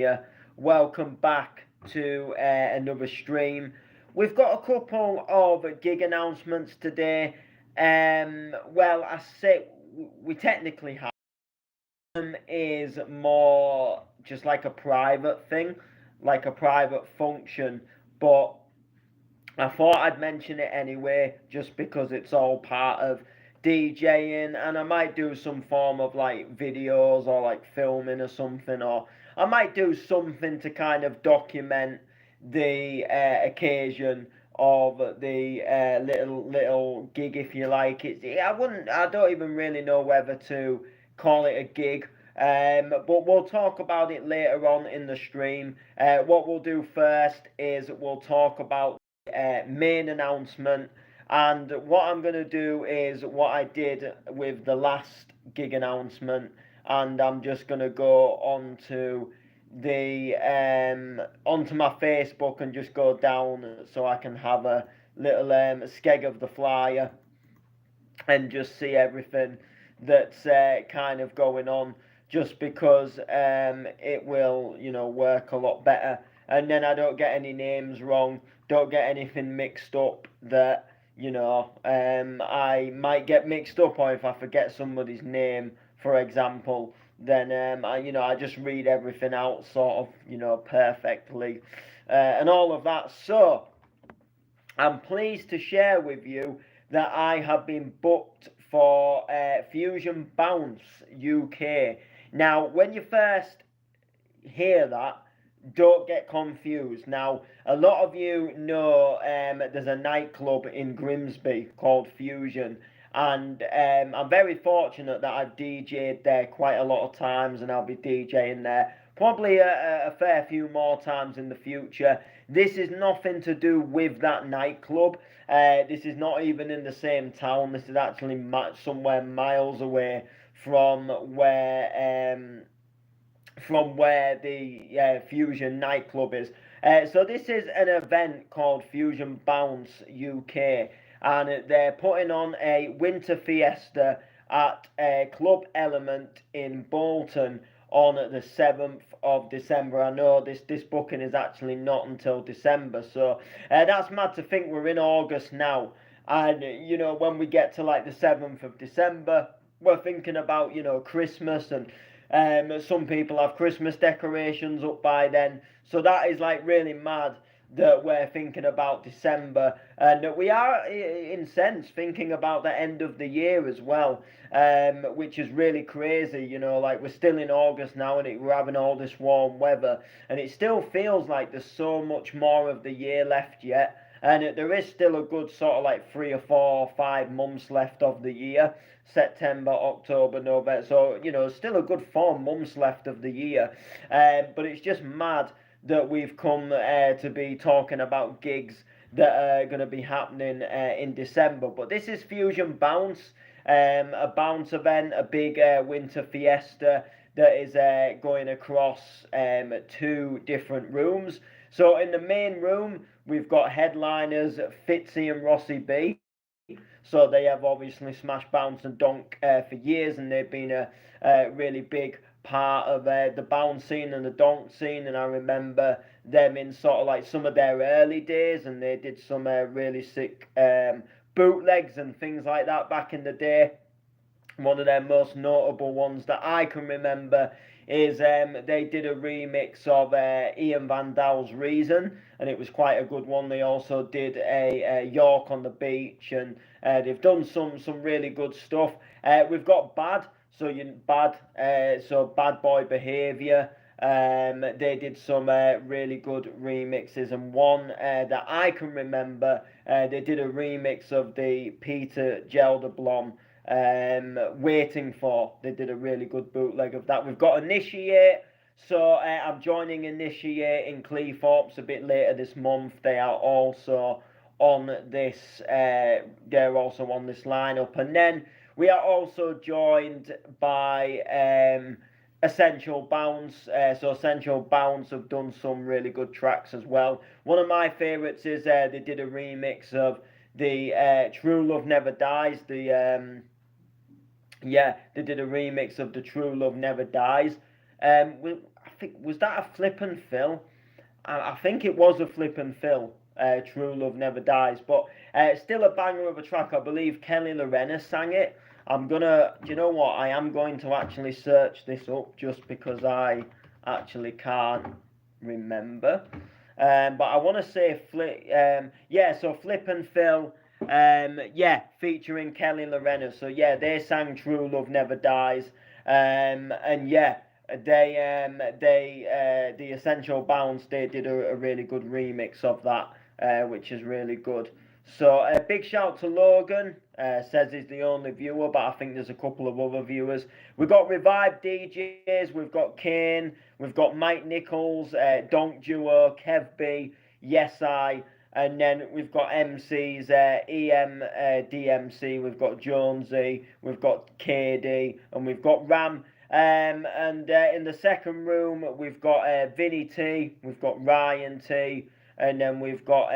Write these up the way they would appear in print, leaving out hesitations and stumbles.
here. Welcome back to another stream. We've got a couple of gig announcements today. Well, I say we technically have them is more just like a private thing, like a private function, but I thought I'd mention it anyway, just because it's all part of DJing, and I might do some form of like videos or like filming or something, or I might do something to kind of document the occasion of the little gig, if you like. I don't even really know whether to call it a gig. But we'll talk about it later on in the stream. What we'll do first is we'll talk about main announcement. And what I'm going to do is what I did with the last gig announcement, and I'm just going to go onto my Facebook and just go down so I can have a little skeg of the flyer and just see everything that's kind of going on, just because it will, work a lot better, and then I don't get any names wrong, don't get anything mixed up that I might get mixed up, or if I forget somebody's name, for example, then I just read everything out sort of, perfectly, and all of that. So I'm pleased to share with you that I have been booked for Fusion Bounce UK. Now, when you first hear that, don't get confused. Now, a lot of you know there's a nightclub in Grimsby called Fusion, and I'm very fortunate that I've DJed there quite a lot of times, and I'll be DJing there probably a fair few more times in the future. This is nothing to do with that nightclub. This is not even in the same town. This is actually somewhere miles away from where the Fusion nightclub is. So this is an event called Fusion Bounce UK, and they're putting on a winter fiesta at Club Element in Bolton on the 7th of December. I know this booking is actually not until December, so that's mad to think we're in August now, and when we get to like the 7th of December, we're thinking about Christmas, and some people have Christmas decorations up by then. So that is like really mad that we're thinking about December, and that we are in sense thinking about the end of the year as well, which is really crazy. Like we're still in August now, and we're having all this warm weather, and it still feels like there's so much more of the year left yet. And there is still a good sort of like 3 or 4 or 5 months left of the year. September, October, November. So, still a good 4 months left of the year. But it's just mad that we've come to be talking about gigs that are going to be happening in December. But this is Fusion Bounce, a bounce event, a big winter fiesta that is going across 2 different rooms. So in the main room, we've got headliners Fitzy and Rossi B. So they have obviously smashed Bounce and Donk for years, and they've been a really big part of the bounce scene and the donk scene. And I remember them in sort of like some of their early days, and they did some really sick bootlegs and things like that back in the day. One of their most notable ones that I can remember is they did a remix of Ian Van Dal's Reason, and it was quite a good one. They also did a York on the Beach, and they've done some really good stuff. We've got Bad, so Bad Boy Behaviour. They did some really good remixes, and one that I can remember, they did a remix of the Peter Gelderblom Waiting For. They did a really good bootleg of that. We've got Initiate, so I'm joining Initiate in Cleethorpes a bit later this month. They are also on this lineup, and then we are also joined by Essential Bounce. So Essential Bounce have done some really good tracks as well. One of my favourites is they did a remix of the True Love Never Dies. They did a remix of the True Love Never Dies. I think, was that a Flip and Phil? I think it was a Flip and Phil. True Love Never Dies, but still a banger of a track. I believe Kelly Lorena sang it. Do you know what? I am going to actually search this up just because I actually can't remember. But I want to say so Flip and Phil, featuring Kelly Lorena. So yeah, they sang True Love Never Dies. And yeah, the Essential Bounce, they did a really good remix of that, which is really good. So a big shout to Logan. Says he's the only viewer, but I think there's a couple of other viewers. We've got Revive DJs, we've got Kane, we've got Mike Nichols, Donk Duo, Kev B, Yes I, and then we've got MCs, DMC, we've got Jonesy, we've got KD, and we've got Ram. In the second room, we've got Vinny T, we've got Ryan T, and then we've got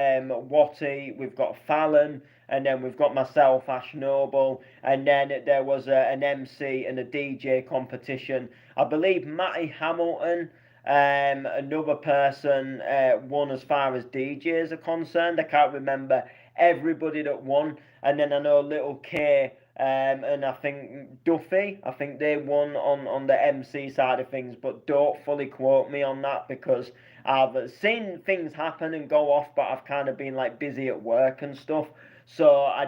Watty, we've got Fallon, and then we've got myself, Ash Noble, and then there was an MC and a DJ competition. I believe Matty Hamilton, another person, won as far as DJs are concerned. I can't remember everybody that won, and then I know Little K. And I think Duffy, I think they won on the MC side of things, but don't fully quote me on that because I've seen things happen and go off, but I've kind of been like busy at work and stuff. So I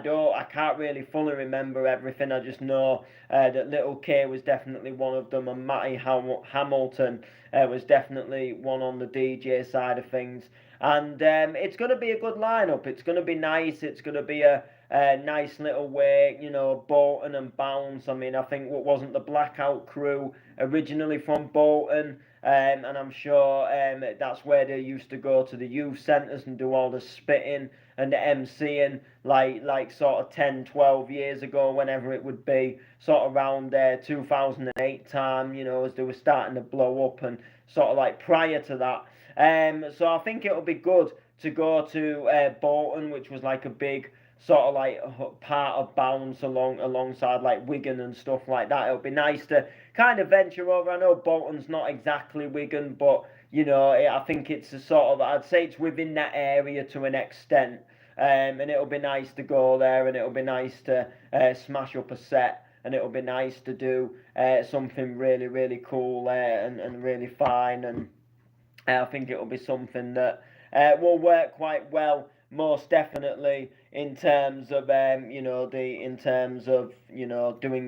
can't really fully remember everything. I just know that Little K was definitely one of them, and Matty Hamilton was definitely one on the DJ side of things. And it's going to be a good lineup. It's going to be nice. It's going to be a nice little way, Bolton and Bounce. I mean, I think what wasn't the Blackout crew originally from Bolton, and I'm sure that's where they used to go to the youth centres and do all the spitting and the MCing, like sort of 10, 12 years ago, whenever it would be, sort of around 2008 time, as they were starting to blow up, and sort of like prior to that. So I think it'll be good to go to Bolton, which was like a big sort of like part of Bounce alongside like Wigan and stuff like that. It'll be nice to kind of venture over. I know Bolton's not exactly Wigan, but I think it's a sort of, I'd say it's within that area to an extent. And it'll be nice to go there, and it'll be nice to smash up a set, and it'll be nice to do something really, really cool and really fine. And I think it'll be something that will work quite well, most definitely, in terms of doing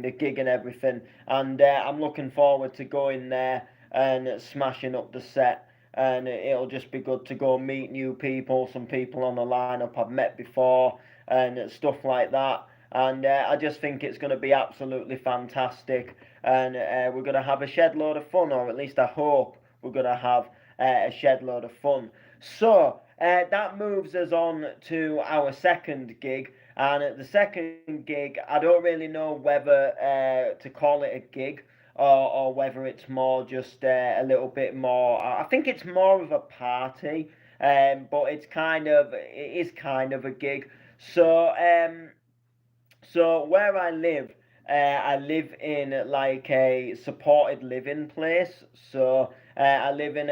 the gig and everything. And I'm looking forward to going there and smashing up the set. And it'll just be good to go meet new people, some people on the lineup I've met before, and stuff like that. And I just think it's going to be absolutely fantastic. And we're going to have a shed load of fun, or at least I hope we're going to have a shed load of fun. So that moves us on to our second gig. And at the second gig, I don't really know whether to call it a gig or whether it's more just a little bit more. I think it's more of a party, but it is kind of a gig. So where I live in like a supported living place. So I live in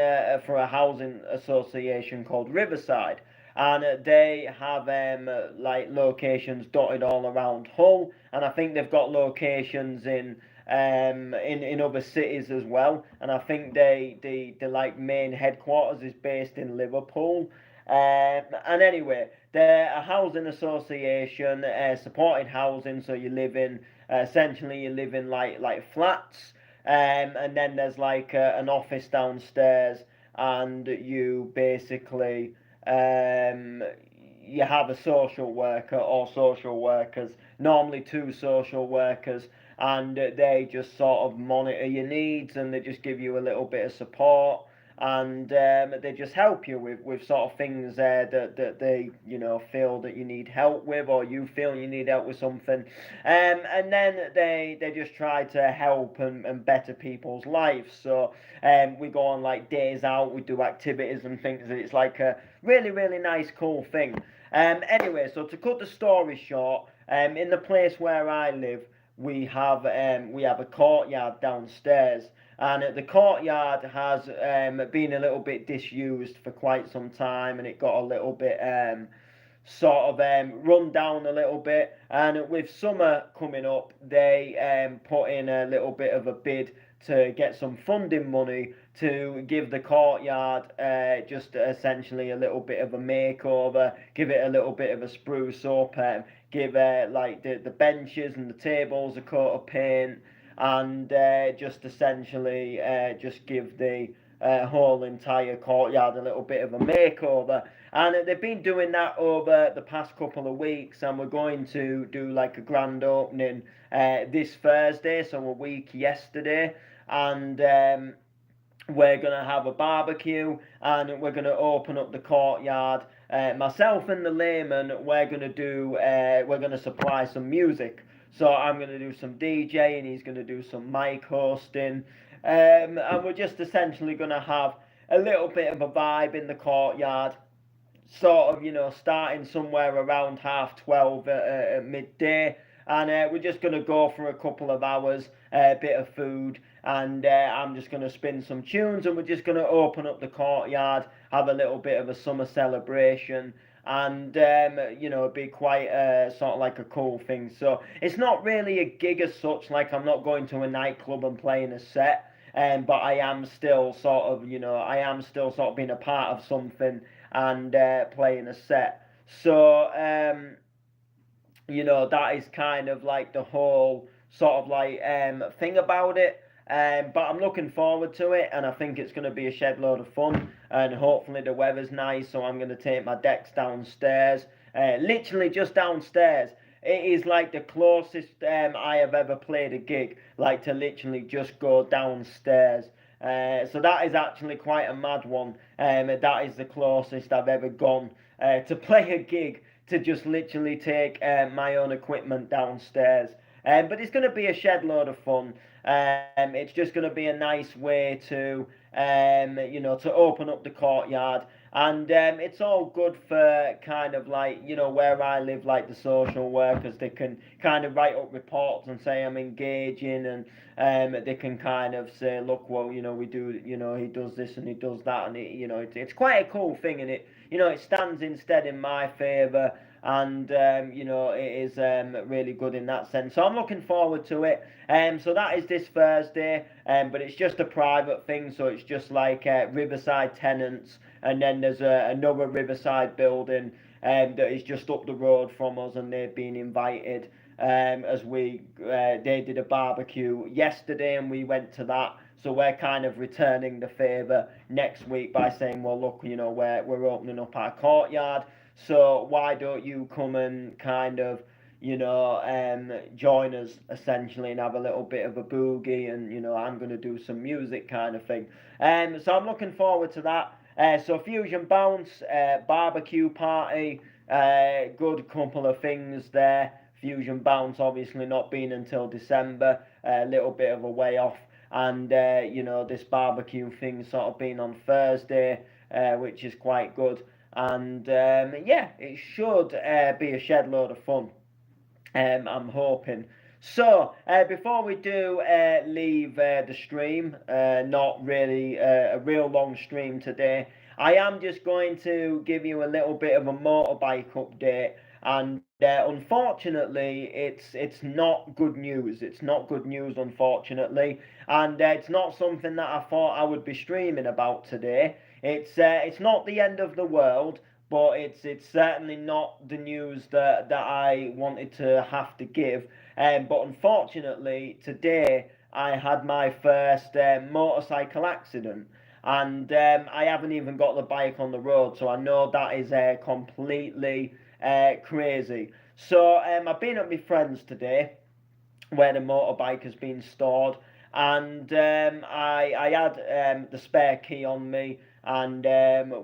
for a housing association called Riverside, and they have like locations dotted all around Hull, and I think they've got locations in other cities as well. And I think the like main headquarters is based in Liverpool. And anyway, they're a housing association, supported housing. So you live in essentially you live in like flats, and then there's like an office downstairs, and you basically you have a social worker or social workers, normally two social workers, and they just sort of monitor your needs, and they just give you a little bit of support, and they just help you with sort of things that they feel that you need help with, or you feel you need help with something, and then they just try to help and better people's lives. So we go on like days out, we do activities and things, and it's like a really, really nice, cool thing. Anyway, so to cut the story short, in the place where I live, we have a courtyard downstairs, and the courtyard has been a little bit disused for quite some time, and it got a little bit sort of run down a little bit. And with summer coming up, they put in a little bit of a bid to get some funding money to give the courtyard just essentially a little bit of a makeover, give it a little bit of a spruce up, give like the benches and the tables a coat of paint, and just essentially just give the whole entire courtyard a little bit of a makeover. And they've been doing that over the past couple of weeks, and we're going to do like a grand opening this Thursday, so a week yesterday, and we're going to have a barbecue, and we're going to open up the courtyard. Myself and the layman, we're going to supply some music. So I'm going to do some DJing, he's going to do some mic hosting, and we're just essentially going to have a little bit of a vibe in the courtyard, sort of, starting somewhere around 12:30 at midday. And we're just going to go for a couple of hours, a bit of food, and I'm just going to spin some tunes, and we're just going to open up the courtyard, have a little bit of a summer celebration, and be quite sort of like a cool thing. So it's not really a gig as such, like I'm not going to a nightclub and playing a set, but I am still sort of being a part of something and playing a set. So that is kind of like the whole sort of like thing about it. But I'm looking forward to it, and I think it's going to be a shed load of fun, and hopefully the weather's nice, so I'm going to take my decks downstairs, literally just downstairs. It is like the closest I have ever played a gig, like to literally just go downstairs. So that is actually quite a mad one. That is the closest I've ever gone to play a gig, to just literally take my own equipment downstairs. But it's going to be a shed load of fun. It's just going to be a nice way to, to open up the courtyard. And it's all good for kind of like, where I live, like the social workers, they can kind of write up reports and say I'm engaging, and they can kind of say, look, well, we do, he does this and he does that, and it's quite a cool thing, and it stands instead in my favour, and it is really good in that sense. So I'm looking forward to it. So that is this Thursday, but it's just a private thing, so it's just like Riverside tenants, and then there's another Riverside building that is just up the road from us, and they've been invited as they did a barbecue yesterday, and we went to that. So we're kind of returning the favour next week by saying, well, look, we're opening up our courtyard, so why don't you come and kind of, join us essentially, and have a little bit of a boogie, and I'm going to do some music kind of thing. So I'm looking forward to that. So Fusion Bounce, barbecue party, good couple of things there. Fusion Bounce obviously not being until December, a little bit of a way off, and this barbecue thing sort of being on Thursday, which is quite good. And it should be a shed load of fun. I'm hoping. So before we do leave the stream, not really a real long stream today, I am just going to give you a little bit of a motorbike update. And unfortunately, it's not good news. It's not good news, unfortunately, and it's not something that I thought I would be streaming about today. It's not the end of the world, but it's certainly not the news that I wanted to have to give. But unfortunately, today I had my first motorcycle accident, and I haven't even got the bike on the road, so I know that is completely crazy. So I've been at my friend's today, where the motorbike has been stored, and I had the spare key on me, and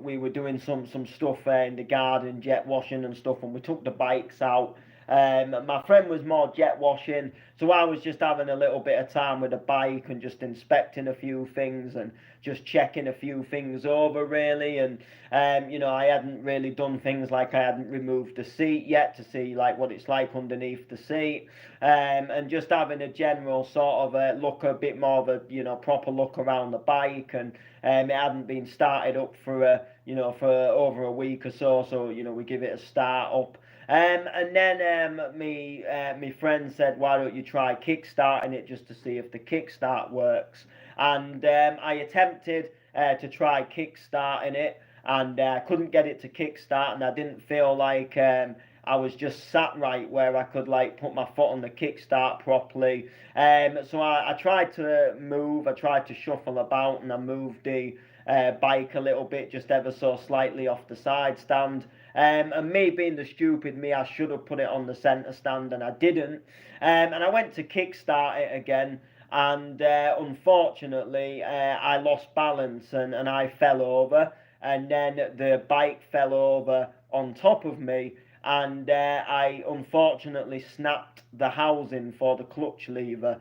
we were doing some stuff in the garden, jet washing and stuff, and we took the bikes out, My friend was more jet washing, so I was just having a little bit of time with the bike and just inspecting a few things and just checking a few things over really. And I hadn't really done things like I hadn't removed the seat yet to see like what it's like underneath the seat, and just having a general sort of look, a bit more of a proper look around the bike. And it hadn't been started up for over a week or so, so we give it a start up. And then my friend said, why don't you try kickstarting it just to see if the kickstart works? And I attempted to try kickstarting it, and couldn't get it to kickstart, and I didn't feel like I was just sat right where I could like put my foot on the kickstart properly. So I tried to move, I tried to shuffle about, and I moved the bike a little bit, just ever so slightly off the side stand. And me being the stupid me, I should have put it on the centre stand, and I didn't. And I went to kickstart it again, and unfortunately I lost balance, and I fell over, and then the bike fell over on top of me, and I unfortunately snapped the housing for the clutch lever.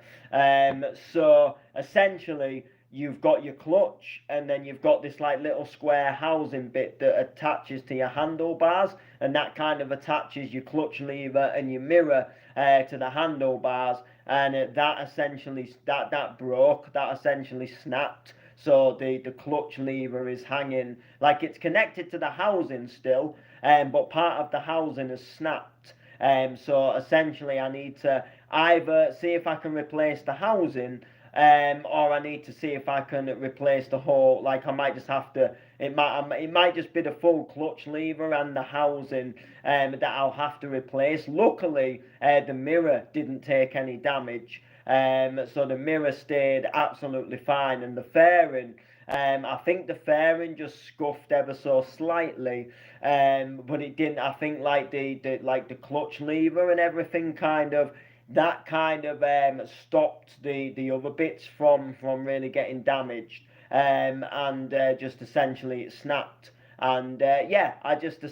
So essentially, you've got your clutch, and then you've got this like little square housing bit that attaches to your handlebars, and that kind of attaches your clutch lever and your mirror to the handlebars. And that essentially that broke, that essentially snapped. So the clutch lever is hanging, like it's connected to the housing still, but part of the housing has snapped. So essentially I need to either see if I can replace the housing, or I need to see if I can replace the whole. Like I might just have to. It might just be the full clutch lever and the housing that I'll have to replace. Luckily, the mirror didn't take any damage, so the mirror stayed absolutely fine, and the fairing. I think the fairing just scuffed ever so slightly, but it didn't. I think like the clutch lever and everything kind of stopped the other bits from really getting damaged, and just essentially it snapped. And yeah, I just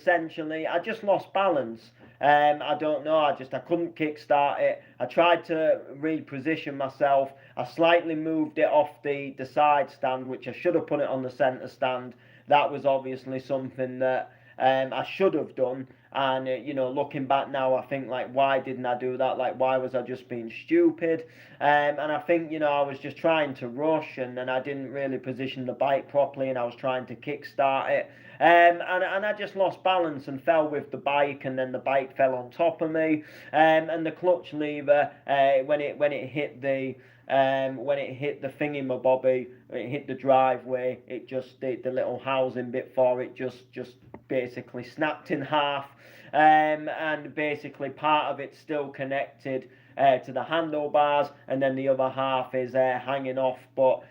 lost balance. I don't know, I couldn't kickstart it. I tried to reposition myself. I slightly moved it off the side stand, which I should have put it on the centre stand. That was obviously something that I should have done. And looking back now, I think like, why didn't I do that? Like, why was I just being stupid? And I think I was just trying to rush, and then I didn't really position the bike properly, and I was trying to kickstart it. And I just lost balance and fell with the bike, and then the bike fell on top of me. And the clutch lever, when it hit the thingy-my-bobby, it hit the driveway, it just the little housing bit for it just basically snapped in half, and basically part of it's still connected to the handlebars, and then the other half is hanging off. But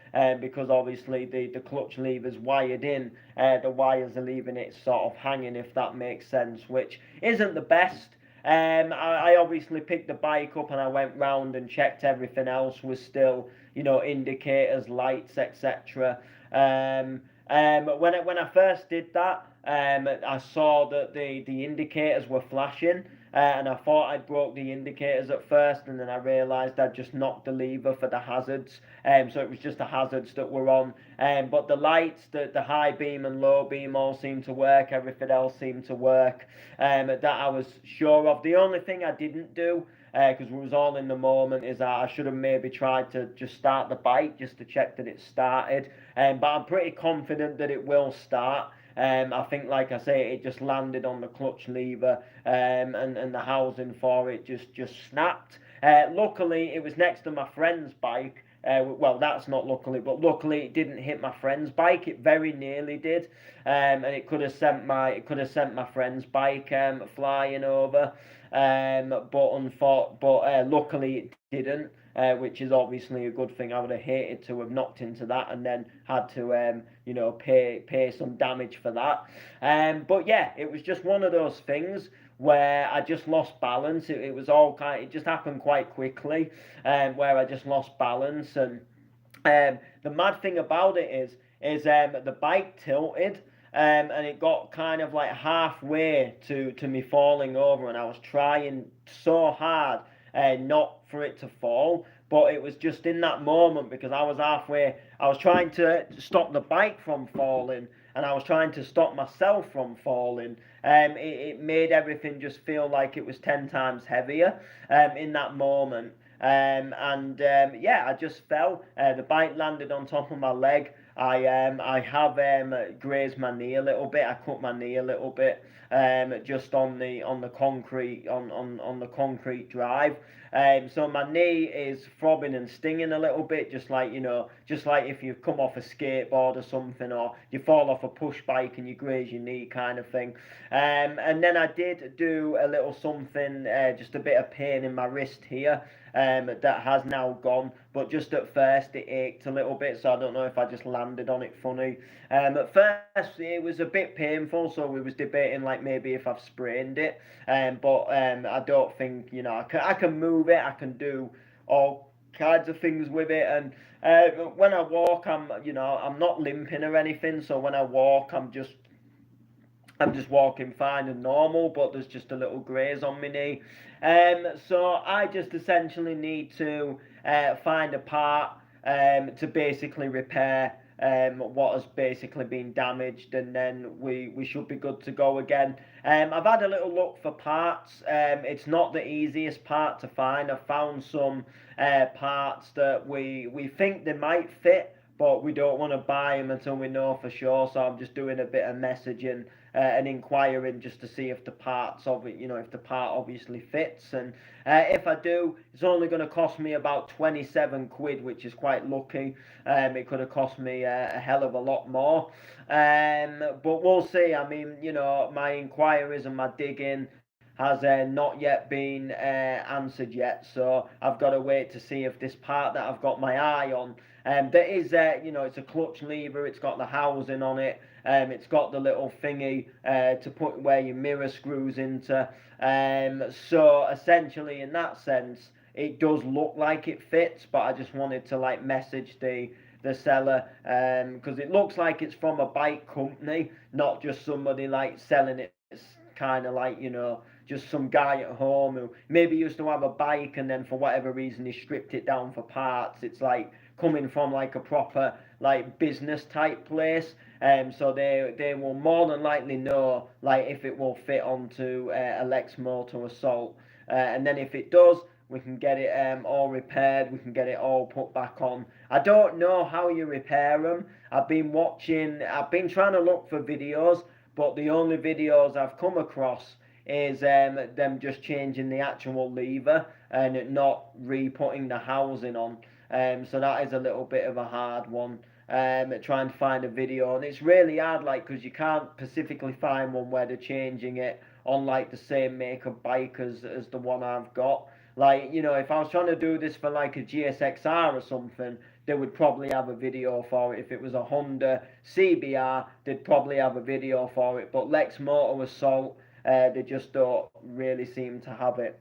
because obviously the clutch lever's wired in, the wires are leaving it sort of hanging, if that makes sense, which isn't the best. I obviously picked the bike up, and I went round and checked everything else was still, indicators, lights, etc. When I first did that, I saw that the indicators were flashing, and I thought I'd broke the indicators at first, and then I realised I'd just knocked the lever for the hazards. So it was just the hazards that were on. But the lights, the high beam and low beam all seemed to work. Everything else seemed to work. That I was sure of. The only thing I didn't do, because we was all in the moment, is that I should have maybe tried to just start the bike just to check that it started. But I'm pretty confident that it will start. I think, like I say, it just landed on the clutch lever, and the housing for it just snapped. Luckily, it was next to my friend's bike. Well, that's not luckily, but luckily it didn't hit my friend's bike. It very nearly did, and it could have sent my friend's bike flying over. But luckily it didn't, which is obviously a good thing. I would have hated to have knocked into that and then had to pay some damage for that. But yeah, it was just one of those things where I just lost balance. It was all it just happened quite quickly, where I just lost balance. And the mad thing about it is the bike tilted, and it got kind of like halfway to me falling over, and I was trying so hard not for it to fall, but it was just in that moment because I was halfway. I was trying to stop the bike from falling, and I was trying to stop myself from falling. It made everything just feel like it was 10 times heavier in that moment. Yeah, I just fell. The bike landed on top of my leg. I have grazed my knee a little bit. I cut my knee a little bit just on the concrete on the concrete drive. So my knee is throbbing and stinging a little bit, just like just like if you've come off a skateboard or something, or you fall off a push bike and you graze your knee, kind of thing. And then I did do a little something, just a bit of pain in my wrist here. That has now gone, but just at first it ached a little bit, so I don't know if I just landed on it funny. At first it was a bit painful, so we was debating like maybe if I've sprained it, but I don't think, I can move it, I can do all kinds of things with it, and when I walk, I'm not limping or anything, so when I walk, I'm just walking fine and normal, but there's just a little graze on my knee. So I just essentially need to find a part to basically repair what has basically been damaged, and then we should be good to go again. I've had a little look for parts. It's not the easiest part to find. I've found some parts that we think they might fit, but we don't want to buy them until we know for sure. So I'm just doing a bit of messaging and inquiring just to see if the parts of it, if the part obviously fits. And if I do, it's only going to cost me about 27 quid, which is quite lucky. It could have cost me a hell of a lot more. But we'll see. I mean, my inquiries and my digging has not yet been answered yet, so I've got to wait to see if this part that I've got my eye on, that is, it's a clutch lever, it's got the housing on it, it's got the little thingy to put where your mirror screws into, so essentially in that sense, it does look like it fits, but I just wanted to like message the seller, because it looks like it's from a bike company, not just somebody like selling it. It's kind of like, just some guy at home who maybe used to have a bike, and then for whatever reason he stripped it down for parts. It's like coming from like a proper like business type place, so they will more than likely know like if it will fit onto a Lex Moto Assault, and then if it does, we can get it all repaired, we can get it all put back on. I don't know how you repair them. I've been trying to look for videos, but the only videos I've come across is them just changing the actual lever and not re-putting the housing on. So that is a little bit of a hard one. Trying to find a video, and it's really hard, like, because you can't specifically find one where they're changing it on like the same make of bike as the one I've got. Like, if I was trying to do this for like a GSXR or something, they would probably have a video for it. If it was a Honda CBR, they'd probably have a video for it. But Lex Moto Assault, they just don't really seem to have it,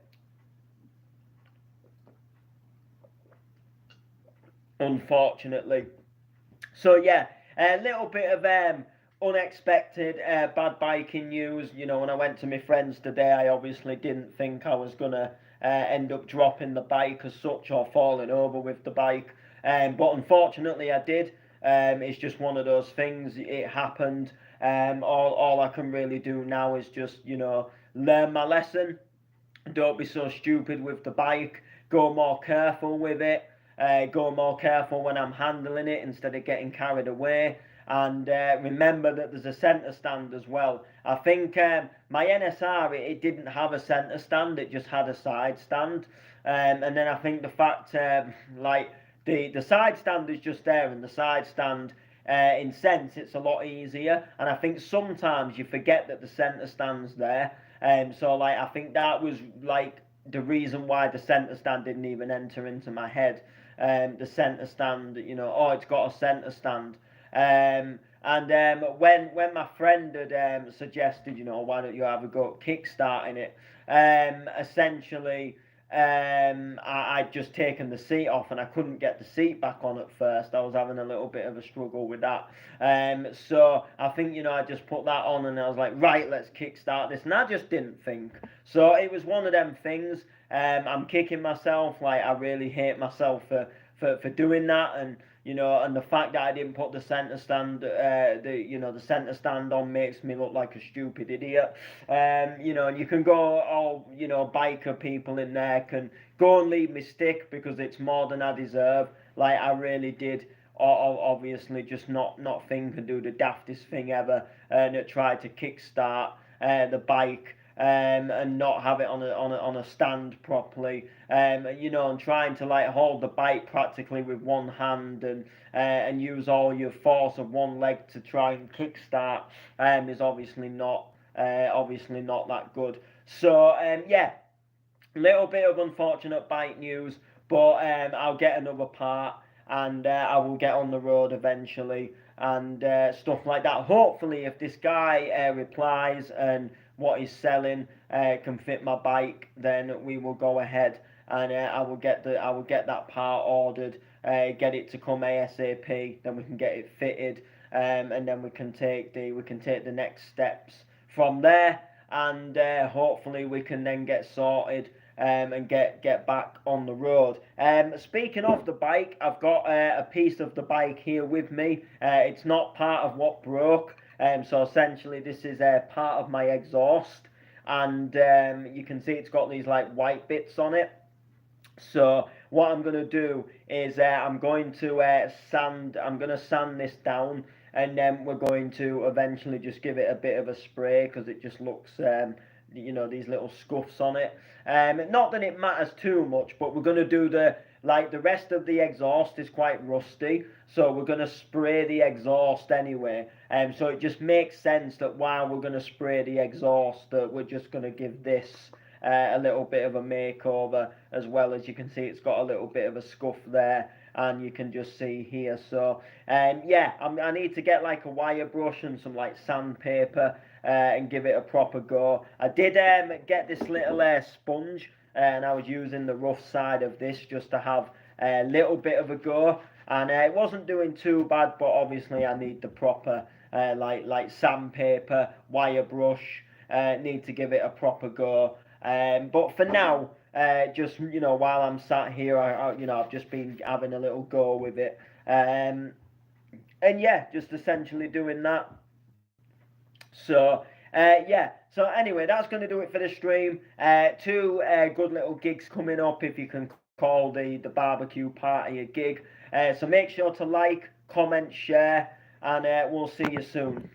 unfortunately. So yeah, a little bit of unexpected bad biking news. When I went to my friends today, I obviously didn't think I was gonna end up dropping the bike as such or falling over with the bike, but unfortunately I did. It's just one of those things. It happened. All I can really do now is just learn my lesson. Don't be so stupid with the bike. Go more careful with it. Go more careful when I'm handling it instead of getting carried away. And remember that there's a centre stand as well. I think my NSR, it didn't have a centre stand, it just had a side stand. And then I think the fact, like, the side stand is just there, and the side stand, in sense, it's a lot easier. And I think sometimes you forget that the centre stand's there. So, like, I think that was, like, the reason why the centre stand didn't even enter into my head. The centre stand, oh, it's got a centre stand. And when my friend had suggested, why don't you have a go at kickstarting it, essentially, I'd just taken the seat off and I couldn't get the seat back on at first. I was having a little bit of a struggle with that. So I think, I just put that on and I was like, right, let's kickstart this. And I just didn't think. So it was one of them things. I'm kicking myself. Like, I really hate myself for doing that. And the fact that I didn't put the centre stand, the centre stand on makes me look like a stupid idiot. And you can go all, biker people in there can go and leave me stick because it's more than I deserve. Like, I really did. Obviously, just not think and do the daftest thing ever, and try to kickstart the bike. And not have it on a stand properly, and trying to like hold the bike practically with one hand and use all your force of one leg to try and kickstart is obviously not that good. So yeah, little bit of unfortunate bike news, but I'll get another part and I will get on the road eventually and stuff like that. Hopefully, if this guy replies and what he's selling can fit my bike, then we will go ahead and I will get that part ordered, get it to come ASAP. Then we can get it fitted, and then we can take the next steps from there, and hopefully we can then get sorted. And get back on the road. Speaking of the bike, I've got a piece of the bike here with me. It's not part of what broke, so essentially this is part of my exhaust, and you can see it's got these like white bits on it. So what I'm gonna do is I'm going to sand this down, and then we're going to eventually just give it a bit of a spray because it just looks these little scuffs on it. Not that it matters too much, but we're gonna do the rest of the exhaust is quite rusty, so we're gonna spray the exhaust anyway. So it just makes sense that while we're gonna spray the exhaust, that we're just gonna give this a little bit of a makeover as well. As you can see, it's got a little bit of a scuff there, and you can just see here. So yeah, I need to get like a wire brush and some like sandpaper and give it a proper go. I did get this little sponge, and I was using the rough side of this just to have a little bit of a go, and it wasn't doing too bad, but obviously I need the proper like sandpaper, wire brush, need to give it a proper go. But for now, just while I'm sat here, I've just been having a little go with it, and yeah, just essentially doing that. So yeah. So anyway, that's going to do it for the stream. Two good little gigs coming up, if you can call the barbecue party a gig. So make sure to like, comment, share, and we'll see you soon.